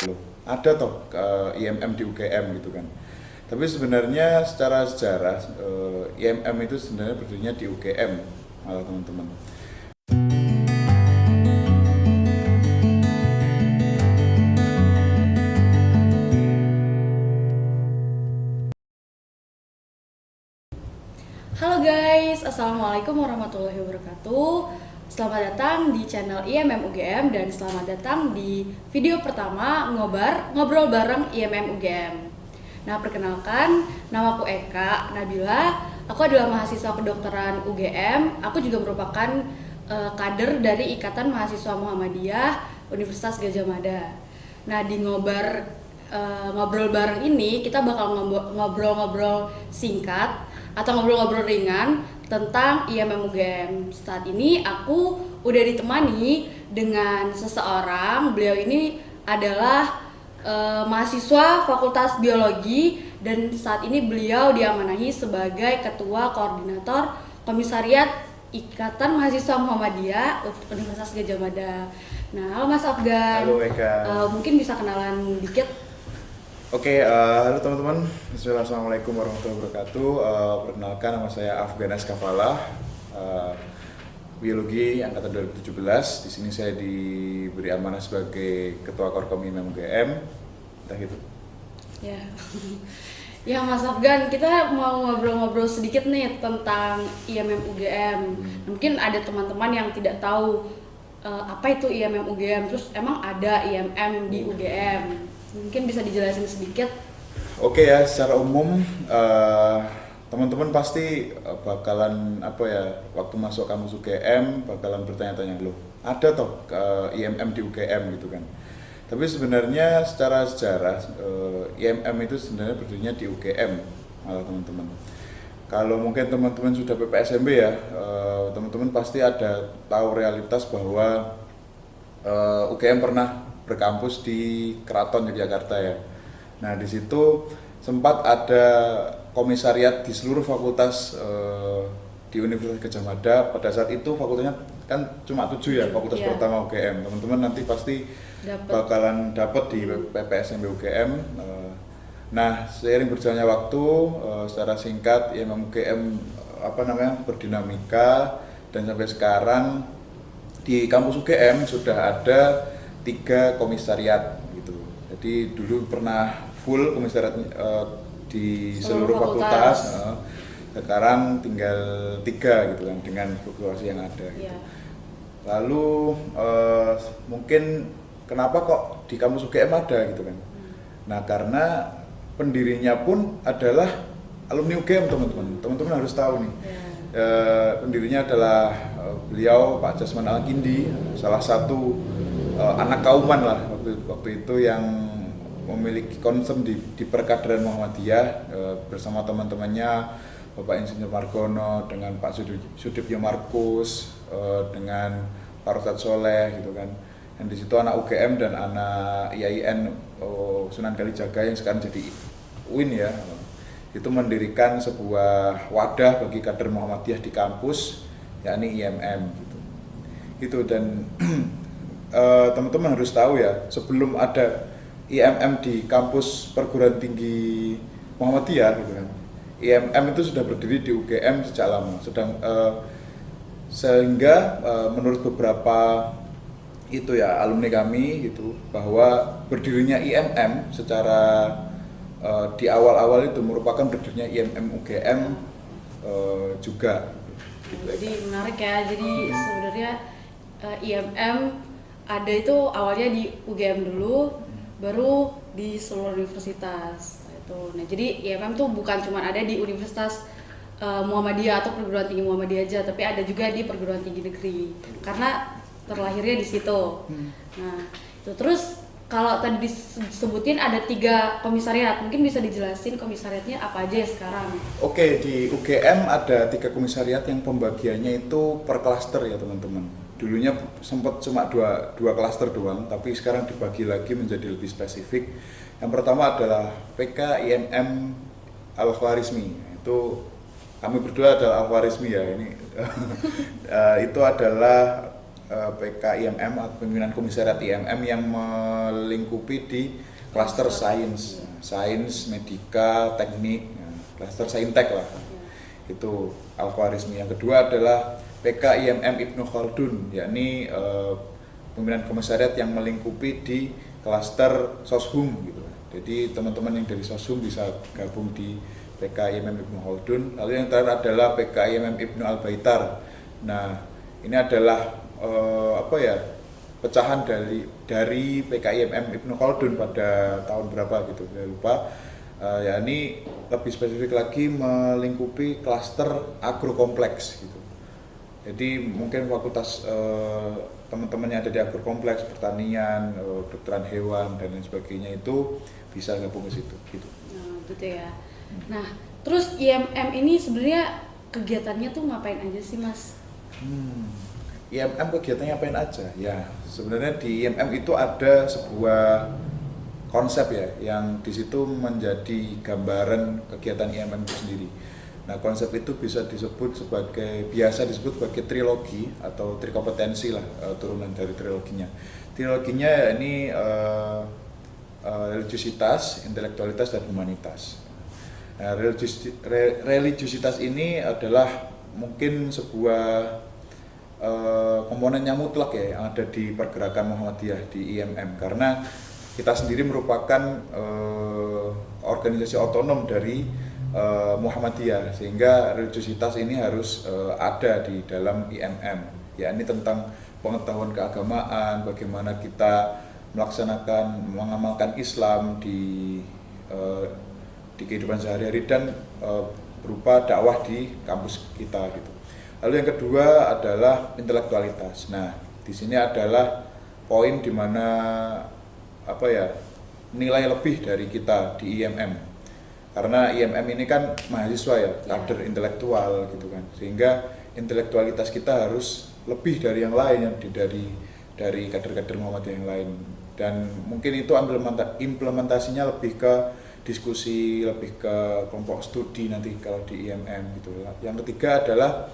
loh, ada toh IMM di UGM gitu kan. Tapi sebenarnya secara sejarah IMM itu sebenarnya berdirinya di UGM malah teman-teman. Halo guys, Assalamualaikum warahmatullahi wabarakatuh. Selamat datang di channel IMM UGM dan selamat datang di video pertama ngobrol bareng IMM UGM. Nah, perkenalkan, namaku Eka Nabila. Aku adalah mahasiswa kedokteran UGM. Aku juga merupakan kader dari Ikatan Mahasiswa Muhammadiyah Universitas Gadjah Mada. Nah, di ngobrol bareng ini kita bakal ngobrol-ngobrol singkat atau ngobrol-ngobrol ringan tentang IMM UGM. Saat ini aku udah ditemani dengan seseorang. Beliau ini adalah mahasiswa Fakultas Biologi dan saat ini beliau diamanahi sebagai Ketua Koordinator Komisariat Ikatan Mahasiswa Muhammadiyah Universitas Gadjah Mada. Nah, halo Mas Afgan. Halo Eka. Mungkin bisa kenalan dikit. Oke, halo teman-teman. Assalamualaikum warahmatullahi wabarakatuh. Perkenalkan, nama saya Afgan Askafalah, biologi angkatan 2017. Di sini saya diberi amanah sebagai Ketua Korkom IMM UGM. Entah gitu. Ya. Ya Mas Afgan, kita mau ngobrol-ngobrol sedikit nih tentang IMM UGM. Mungkin ada teman-teman yang tidak tahu apa itu IMM UGM, terus emang ada IMM di UGM. Mungkin bisa dijelasin sedikit. Oke ya, secara umum teman-teman pasti bakalan apa ya, waktu masuk kampus UGM bakalan bertanya-tanya, loh ada toh IMM di UGM gitu kan. Tapi sebenarnya secara sejarah IMM itu sebenarnya berdirinya di UGM malah teman-teman. Kalau mungkin teman-teman sudah PPSMB ya, teman-teman pasti ada tahu realitas bahwa UGM pernah berkampus di Keraton Yogyakarta ya. Nah di situ sempat ada komisariat di seluruh fakultas di Universitas Gadjah Mada. Pada saat itu fakultasnya kan cuma 7 ya, fakultas pertama UGM. Teman-teman nanti pasti bakalan dapat di PPSMB UGM. Nah seiring berjalannya waktu, secara singkat IMM UGM berdinamika dan sampai sekarang di kampus UGM sudah ada 3 komisariat gitu. Jadi dulu pernah full komisariat di seluruh fakultas. Sekarang tinggal 3 gitu kan dengan fluktuasi yang ada gitu. Lalu mungkin kenapa kok di kampus UGM ada gitu kan. Nah karena pendirinya pun adalah alumni UGM teman-teman. Teman-teman harus tahu nih. Pendirinya adalah beliau Pak Jasman Al-Kindi, salah satu anak kauman lah waktu itu yang memiliki konsep di perkaderan Muhammadiyah bersama teman-temannya Bapak Insinyur Margono dengan Pak Sudipyo Markus dengan Pak Rosad Soleh gitu kan. Dan di situ anak UGM dan anak IAIN Sunan Kalijaga yang sekarang jadi UIN ya, itu mendirikan sebuah wadah bagi kader Muhammadiyah di kampus, yakni IMM gitu. Itu dan teman-teman harus tahu ya, sebelum ada IMM di kampus perguruan tinggi Muhammadiyah gitu kan, IMM itu sudah berdiri di UGM sejak lama. Sehingga menurut beberapa itu ya alumni kami gitu, bahwa berdirinya IMM secara di awal-awal itu merupakan berdirinya IMM UGM juga. Gitu. Jadi menarik ya. Jadi sebenarnya IMM ada itu awalnya di UGM dulu, baru di seluruh universitas. Nah, jadi IMM tuh bukan cuma ada di Universitas Muhammadiyah atau perguruan tinggi Muhammadiyah aja, tapi ada juga di perguruan tinggi negeri. Karena terlahirnya di situ. Nah, itu terus kalau tadi disebutin ada 3 komisariat, mungkin bisa dijelasin komisariatnya apa aja ya sekarang? Oke, di UGM ada 3 komisariat yang pembagiannya itu per klaster ya teman-teman. Dulunya sempat cuma dua klaster doang, tapi sekarang dibagi lagi menjadi lebih spesifik. Yang pertama adalah PK IMM Al-Khwarizmi. Itu kami berdua adalah Al-Khwarizmi ya ini. Itu adalah PK IMM atau pimpinan komisariat IMM yang melingkupi di klaster sains, medika, teknik, klaster saintek lah. Itu Al-Khwarizmi. Yang kedua adalah PK IMM Ibnu Khaldun, yakni pimpinan komisariat yang melingkupi di klaster Soshum gitu. Jadi teman-teman yang dari Soshum bisa gabung di PK IMM Ibnu Khaldun. Lalu yang terakhir adalah PK IMM Ibnu Al-Baitar. Nah, ini adalah pecahan dari PK IMM Ibnu Khaldun pada tahun berapa gitu, saya lupa. Yakni lebih spesifik lagi melingkupi klaster agrokompleks gitu. Jadi mungkin fakultas teman-teman yang ada di agrokompleks, pertanian, kedokteran hewan dan lain sebagainya itu bisa gabung ke situ gitu. Nah, gitu ya. Nah, terus IMM ini sebenarnya kegiatannya tuh ngapain aja sih, Mas? IMM kegiatannya ngapain aja? Ya, sebenarnya di IMM itu ada sebuah konsep ya, yang di situ menjadi gambaran kegiatan IMM itu sendiri. Nah, konsep itu biasa disebut sebagai trilogi atau trikompetensi lah, turunan dari triloginya. Triloginya ini religiusitas, intelektualitas, dan humanitas. Nah, religiusitas ini adalah mungkin sebuah komponen yang mutlak ya, yang ada di pergerakan Muhammadiyah di IMM, karena kita sendiri merupakan organisasi otonom dari Muhammadiyah, sehingga religiusitas ini harus ada di dalam IMM, yakni tentang pengetahuan keagamaan, bagaimana kita mengamalkan Islam di kehidupan sehari-hari dan berupa dakwah di kampus kita gitu. Lalu yang kedua adalah intelektualitas. Nah, di sini adalah poin di mana nilai lebih dari kita di IMM, karena IMM ini kan mahasiswa ya, kader intelektual gitu kan, sehingga intelektualitas kita harus lebih dari yang lain, dari kader-kader Muhammadiyah yang lain, dan mungkin itu implementasinya lebih ke diskusi, lebih ke kelompok studi nanti kalau di IMM gitu. Yang ketiga adalah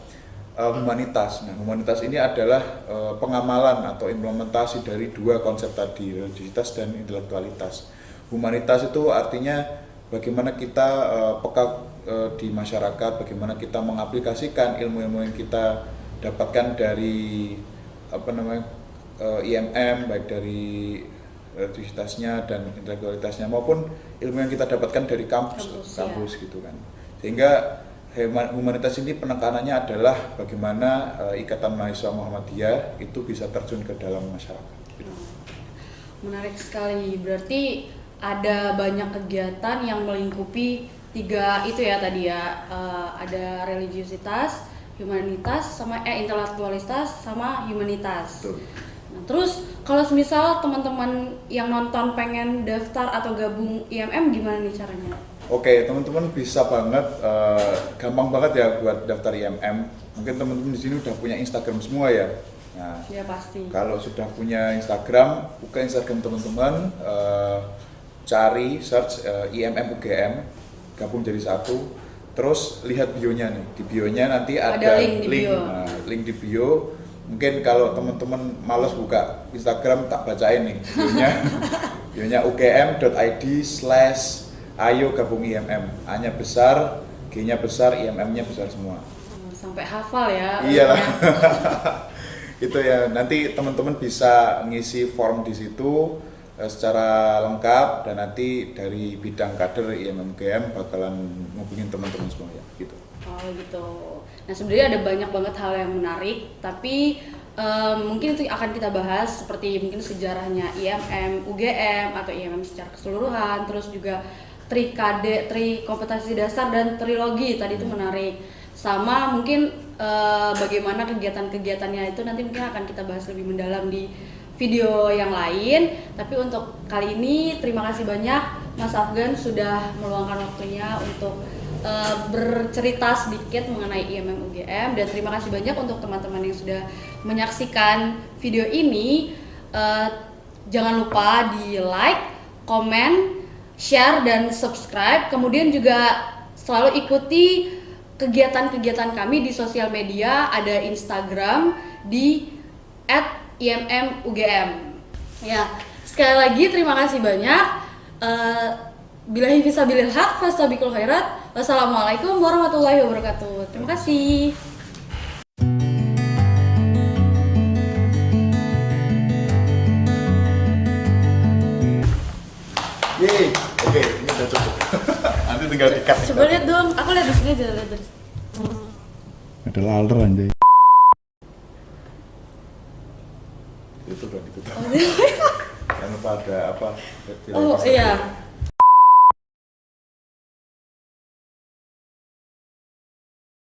humanitas. Nah, humanitas ini adalah pengamalan atau implementasi dari dua konsep tadi, religiusitas dan intelektualitas. Humanitas itu artinya bagaimana kita peka di masyarakat, bagaimana kita mengaplikasikan ilmu-ilmu yang kita dapatkan dari IMM, baik dari religiusitasnya dan intelektualitasnya maupun ilmu yang kita dapatkan dari kampus gitu kan. Sehingga humanitas ini penekanannya adalah bagaimana ikatan mahasiswa Muhammadiyah itu bisa terjun ke dalam masyarakat. Menarik sekali, berarti ada banyak kegiatan yang melingkupi tiga itu ya tadi ya, ada religiusitas, humanitas, sama intelektualitas sama humanitas. Betul. Nah, terus kalau misal teman-teman yang nonton pengen daftar atau gabung IMM gimana nih caranya? Oke, teman-teman bisa banget, gampang banget ya buat daftar IMM. Mungkin teman-teman di sini udah punya Instagram semua ya. Nah, ya pasti. Kalau sudah punya Instagram, buka Instagram teman-teman, cari search IMM UGM, gabung jadi satu. Terus lihat bionya nih. Di bionya nanti ada link di bio. Mungkin kalau teman-teman malas buka Instagram, tak bacain nih bionya. Bionya ugm.id/ayo gabung IMM, A-nya besar, G-nya besar, IMM-nya besar semua. Sampai hafal ya. Iyalah. Itu ya, nanti teman-teman bisa ngisi form di situ secara lengkap, dan nanti dari bidang kader IMM UGM bakalan ngubungin teman-teman semua ya, gitu. Oh gitu. Nah, sebenarnya ada banyak banget hal yang menarik, tapi mungkin itu akan kita bahas, seperti mungkin sejarahnya IMM, UGM atau IMM secara keseluruhan, terus juga tri kompetensi dasar dan trilogi tadi itu menarik, sama mungkin bagaimana kegiatan-kegiatannya itu nanti mungkin akan kita bahas lebih mendalam di video yang lain. Tapi untuk kali ini terima kasih banyak Mas Afgan sudah meluangkan waktunya untuk bercerita sedikit mengenai IMM UGM, dan terima kasih banyak untuk teman-teman yang sudah menyaksikan video ini. Jangan lupa di like, komen, share, dan subscribe. Kemudian juga selalu ikuti kegiatan-kegiatan kami di sosial media, ada Instagram di @IMM-UGM. Ya, sekali lagi terima kasih banyak. Billahi fisabilil haq, fastabiqul khairat. Wassalamualaikum warahmatullahi wabarakatuh. Terima kasih. Yeay, oke, ini udah cukup. Nanti tinggal di-cut. Coba lihat dong, aku lihat di sini aja, lihat dari sini. Ada laler anjay. Itu dong, itu dong. Jangan lupa ada apa? Oh iya.